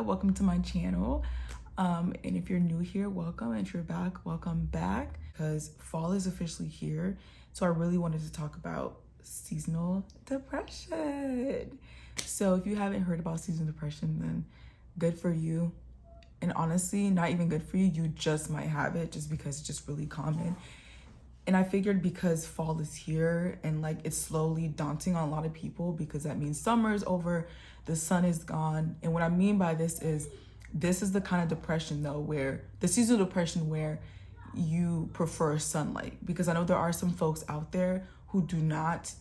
welcome to my channel. And if you're new here, welcome. And if you're back, welcome back, because fall is officially here. So I really wanted to talk about seasonal depression. So if you haven't heard about seasonal depression, then good for you. And honestly, not even good for you, you just might have it just because it's just really common. And I figured because fall is here and like it's slowly daunting on a lot of people because that means summer is over, the sun is gone. And what I mean by this is the kind of depression though, where the seasonal depression where you prefer sunlight, because I know there are some folks out there who do not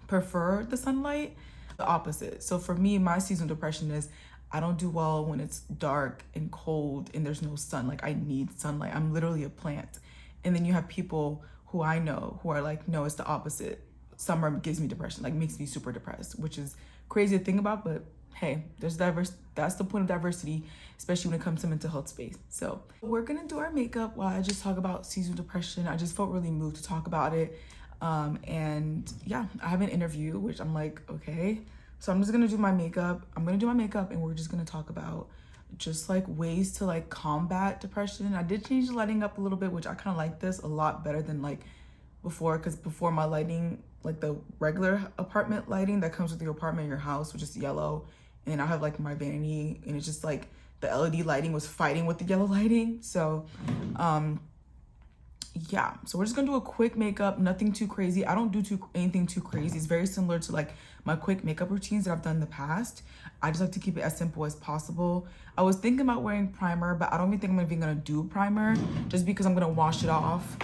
prefer the sunlight, the opposite. So for me, my seasonal depression is I don't do well when it's dark and cold and there's no sun. Like I need sunlight. I'm literally a plant. And then you have people who I know who are like, no, it's the opposite. Summer gives me depression, like makes me super depressed, which is crazy to think about, but hey, there's that's the point of diversity, especially when it comes to mental health space. So we're gonna do our makeup while I just talk about seasonal depression. I just felt really moved to talk about it. And yeah, I have an interview, which I'm like, okay. So I'm just gonna do my makeup. I'm gonna do my makeup and we're just gonna talk about just like ways to like combat depression. I did change the lighting up a little bit, which I kind of like this a lot better than like before, because before my lighting, like the regular apartment lighting that comes with your apartment, your house, was just yellow, and I have like my vanity and it's just like the LED lighting was fighting with the yellow lighting. So yeah, so we're just gonna do a quick makeup, nothing too crazy. I don't do anything too crazy. It's very similar to like my quick makeup routines that I've done in the past. I just like to keep it as simple as possible. I was thinking about wearing primer, but I don't even think I'm even gonna do primer just because I'm gonna wash it off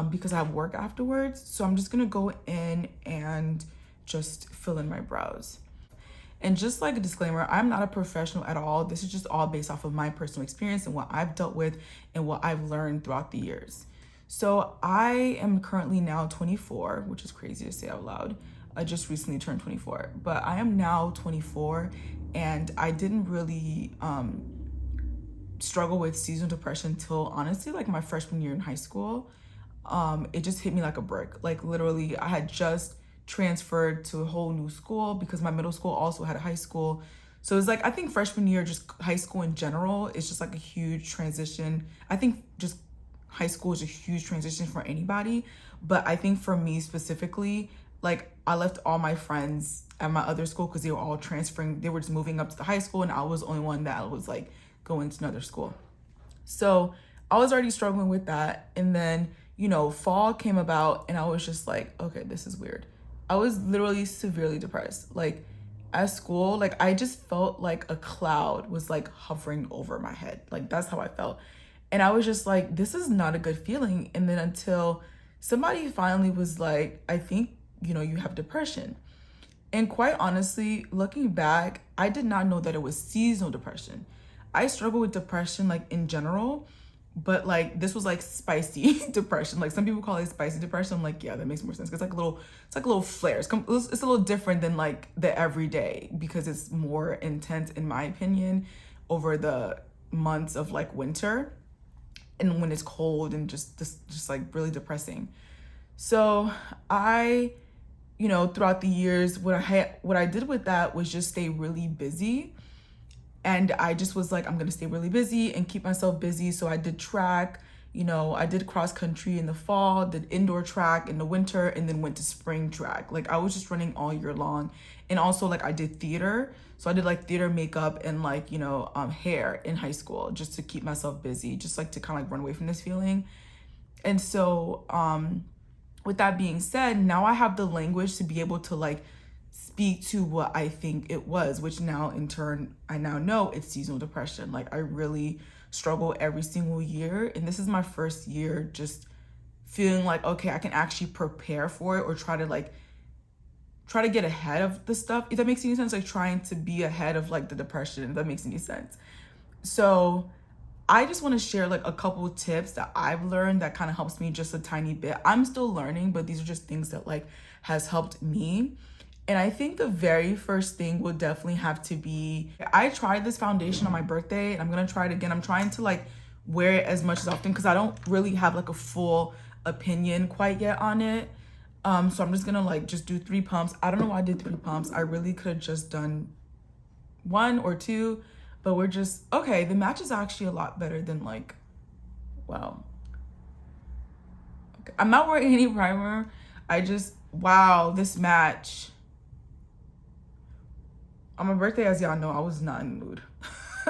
because I have work afterwards. So I'm just gonna go in and just fill in my brows. And just like a disclaimer, I'm not a professional at all. This is just all based off of my personal experience and what I've dealt with and what I've learned throughout the years. So I am currently now 24, which is crazy to say out loud. I just recently turned 24, but I am now 24 and I didn't really struggle with seasonal depression till honestly like my freshman year in high school. It just hit me like a brick. Like literally I had just transferred to a whole new school because my middle school also had a high school. So it's like, I think freshman year, just high school in general, is just like a huge transition. I think just high school is a huge transition for anybody. But I think for me specifically, like I left all my friends at my other school because they were all transferring. They were just moving up to the high school and I was the only one that was like going to another school. So I was already struggling with that. And then, you know, fall came about and I was just like, okay, this is weird. I was literally severely depressed. Like at school, like I just felt like a cloud was like hovering over my head. Like that's how I felt. And I was just like, this is not a good feeling. And then until somebody finally was like, I think, you know, you have depression. And quite honestly, looking back, I did not know that it was seasonal depression. I struggle with depression like in general, but like this was like spicy depression. Like some people call it spicy depression. I'm like, yeah, that makes more sense. It's like a little flare. It's a little different than like the everyday because it's more intense in my opinion over the months of like winter and when it's cold and just like really depressing. So I, you know, throughout the years, what I did with that was just stay really busy. And I just was like, I'm gonna stay really busy and keep myself busy. So I did track, you know, I did cross country in the fall, did indoor track in the winter, and then went to spring track. Like I was just running all year long. And also like I did theater. So I did like theater makeup and like, you know, hair in high school just to keep myself busy, just like to kind of like run away from this feeling. And so with that being said, now I have the language to be able to like speak to what I think it was, which now in turn, I now know it's seasonal depression. Like I really struggle every single year. And this is my first year just feeling like, okay, I can actually prepare for it or try to get ahead of the stuff. If that makes any sense, like trying to be ahead of like the depression, if that makes any sense. So I just want to share like a couple of tips that I've learned that kind of helps me just a tiny bit. I'm still learning, but these are just things that like has helped me. And I think the very first thing would definitely have to be, I tried this foundation on my birthday and I'm going to try it again. I'm trying to like wear it as much as often because I don't really have like a full opinion quite yet on it. So I'm just gonna like just do 3 pumps. I don't know why I did 3 pumps. I really could have just done 1 or 2, But we're just, okay, the match is actually a lot better than like, wow. Okay. I'm not wearing any primer. Wow, this match. On my birthday, as y'all know, I was not in the mood.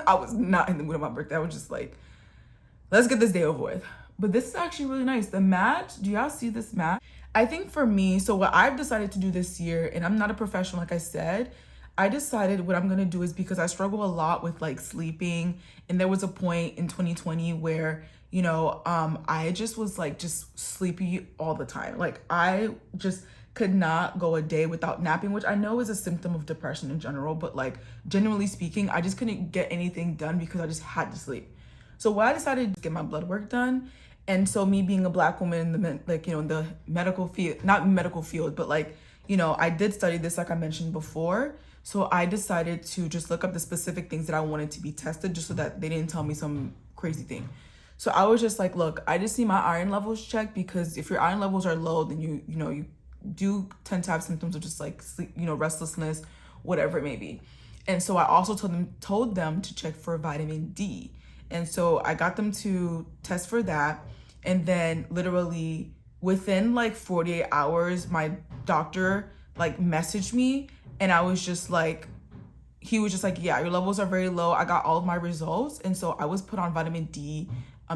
I was not in the mood on my birthday. I was just like, let's get this day over with. But this is actually really nice. The match, do y'all see this match? I think for me, so what I've decided to do this year, and I'm not a professional, like I said, I decided what I'm gonna do is, because I struggle a lot with like sleeping, and there was a point in 2020 where, you know, I just was like just sleepy all the time. Like I just could not go a day without napping, which I know is a symptom of depression in general, but like generally speaking, I just couldn't get anything done because I just had to sleep. So what I decided to get my blood work done. And so me being a Black woman in the, like, you know, in the medical field, not medical field, but like, you know, I did study this, like I mentioned before. So I decided to just look up the specific things that I wanted to be tested, just so that they didn't tell me some crazy thing. So I was just like, look, I just need my iron levels checked, because if your iron levels are low, then you know, you do tend to have symptoms of just like sleep, you know, restlessness, whatever it may be. And so I also told them to check for vitamin D. And so I got them to test for that. And then literally within like 48 hours, my doctor like messaged me, and I was just like, he was just like, yeah, your levels are very low. I got all of my results. And so I was put on vitamin D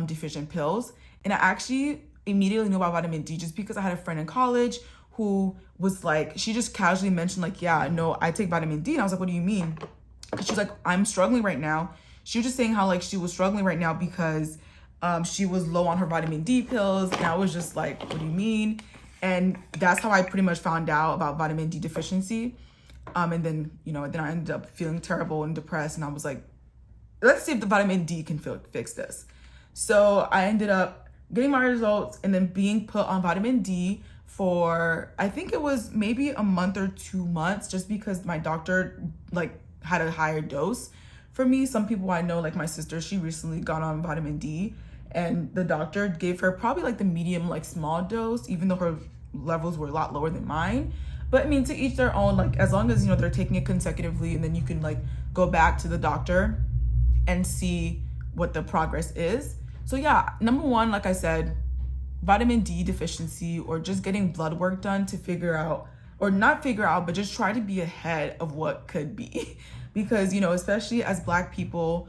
deficient pills. And I actually immediately knew about vitamin D just because I had a friend in college who was like, she just casually mentioned like, yeah, no, I take vitamin D. And I was like, what do you mean? Because she's like, I'm struggling right now. She was just saying how like she was struggling right now because she was low on her vitamin D pills. And I was just like, what do you mean? And that's how I pretty much found out about vitamin D deficiency. And then, you know, then I ended up feeling terrible and depressed. And I was like, let's see if the vitamin D can fix this. So I ended up getting my results and then being put on vitamin D for, I think it was maybe a month or 2 months, just because my doctor like had a higher dose for me. Some people I know, like my sister, she recently got on vitamin D, and the doctor gave her probably like the medium, like small dose, even though her levels were a lot lower than mine. But I mean, to each their own, like as long as, you know, they're taking it consecutively, and then you can like go back to the doctor and see what the progress is. So yeah, number one, like I said, vitamin D deficiency, or just getting blood work done to figure out, or not figure out, but just try to be ahead of what could be. Because, you know, especially as Black people,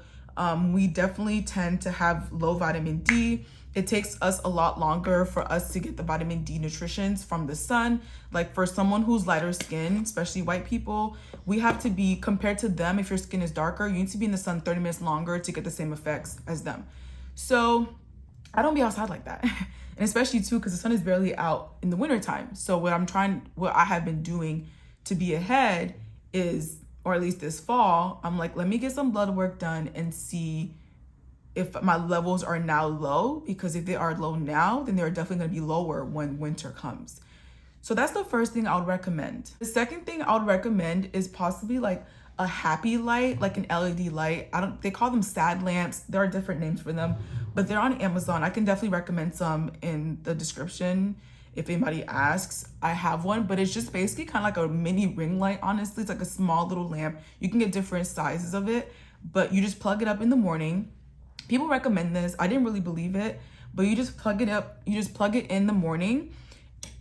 we definitely tend to have low vitamin D. It takes us a lot longer for us to get the vitamin D nutritions from the sun. Like for someone who's lighter skin, especially white people, we have to be, compared to them, if your skin is darker, you need to be in the sun 30 minutes longer to get the same effects as them. So I don't be outside like that. And especially too, because the sun is barely out in the wintertime. So what I have been doing to be ahead is, or at least this fall, I'm like, let me get some blood work done and see if my levels are now low, because if they are low now, then they're definitely going to be lower when winter comes. So that's the first thing I would recommend. The second thing I would recommend is possibly like a happy light, like an LED light. They call them sad lamps. There are different names for them, but they're on Amazon. I can definitely recommend some in the description if anybody asks. I have one, but it's just basically kind of like a mini ring light, honestly. It's like a small little lamp. You can get different sizes of it, but you just plug it up in the morning. People recommend this. I didn't really believe it, but you just plug it up. You just plug it in the morning.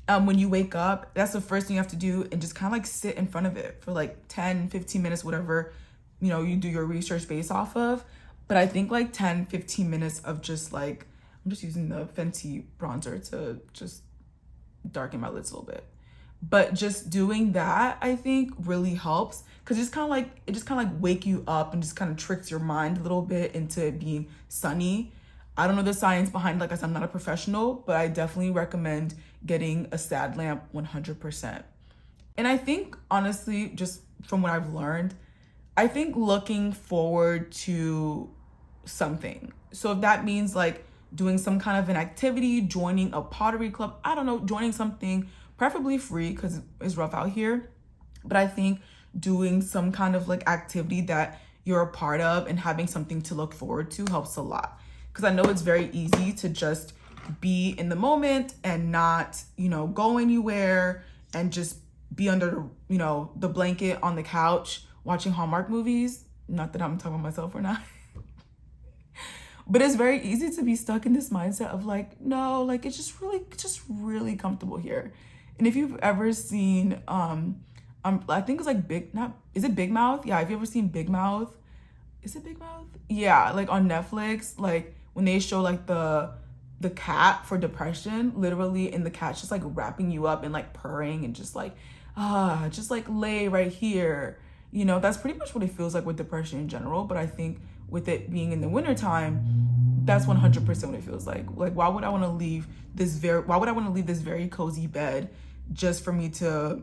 When you wake up, that's the first thing you have to do, and just kind of like sit in front of it for like 10, 15 minutes, whatever, you know, you do your research based off of. But I think like 10, 15 minutes of just like, I'm just using the Fenty bronzer to just darken my lids a little bit. But just doing that, I think really helps, because it just kind of like wake you up and just kind of tricks your mind a little bit into it being sunny. I don't know the science behind, like I said, I'm not a professional, but I definitely recommend getting a sad lamp 100%. And I think, honestly, just from what I've learned, I think looking forward to something. So if that means like doing some kind of an activity, joining a pottery club, I don't know, joining something, preferably free because it's rough out here. But I think doing some kind of like activity that you're a part of and having something to look forward to helps a lot. Because I know it's very easy to just be in the moment and not, you know, go anywhere and just be under, you know, the blanket on the couch watching Hallmark movies. Not that I'm talking about myself or not. But it's very easy to be stuck in this mindset of like, no, like it's just really comfortable here. And if you've ever seen, I think it's like is it Big Mouth? Yeah, if you ever seen Big Mouth, is it Big Mouth? Yeah, like on Netflix, like when they show like the cat for depression, literally, and the cat's just like wrapping you up and like purring and just like, just like lay right here. You know, that's pretty much what it feels like with depression in general. But I think with it being in the wintertime, that's 100% what it feels like. Like, why would I want to leave this very cozy bed just for me to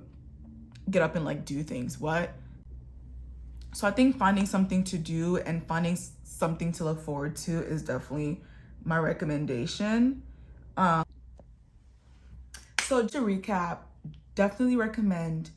get up and like do things? What? So I think finding something to do and finding something to look forward to is definitely my recommendation. So to recap, definitely recommend,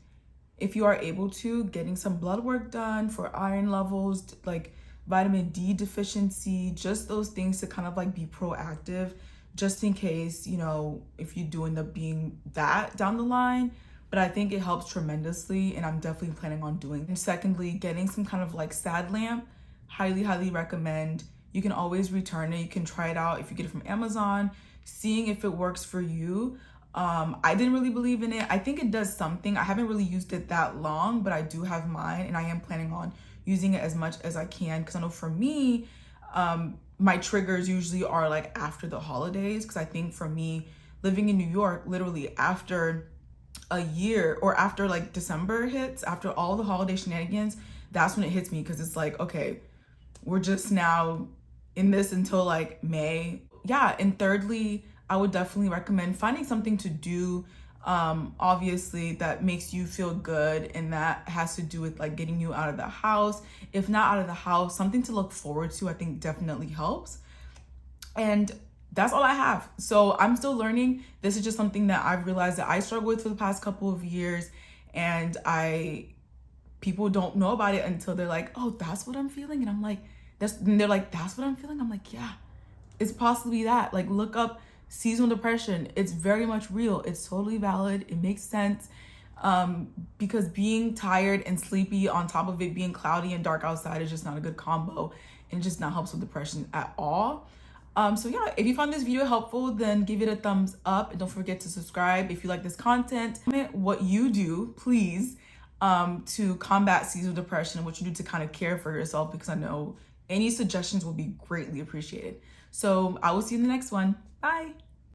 if you are able to, getting some blood work done for iron levels, like vitamin D deficiency, just those things to kind of like be proactive, just in case, you know, if you do end up being that down the line. But I think it helps tremendously, and I'm definitely planning on doing it. And secondly, getting some kind of like sad lamp, highly recommend. You can always return it. You can try it out if you get it from Amazon, seeing if it works for you. I didn't really believe in it. I think it does something. I haven't really used it that long, but I do have mine, and I am planning on using it as much as I can, because I know for me, my triggers usually are like after the holidays, because I think for me, living in New York, literally after a year, or after like December hits, after all the holiday shenanigans, that's when it hits me, because it's like, okay, we're just now in this until like May. Yeah. And thirdly, I would definitely recommend finding something to do, obviously, that makes you feel good, and that has to do with like getting you out of the house. If not out of the house, something to look forward to, I think definitely helps. And that's all I have. So I'm still learning. This is just something that I've realized that I struggled with for the past couple of years, and people don't know about it until they're like, oh, that's what I'm feeling. And I'm like, they're like, that's what I'm feeling. I'm like, yeah, it's possibly that. Like, look up seasonal depression. It's very much real. It's totally valid. It makes sense. Because being tired and sleepy on top of it being cloudy and dark outside is just not a good combo, and it just not helps with depression at all. So yeah, if you found this video helpful, then give it a thumbs up, and don't forget to subscribe if you like this content. Comment what you do, please, to combat seasonal depression, and what you do to kind of care for yourself, because I know any suggestions will be greatly appreciated. So I will see you in the next one. Bye.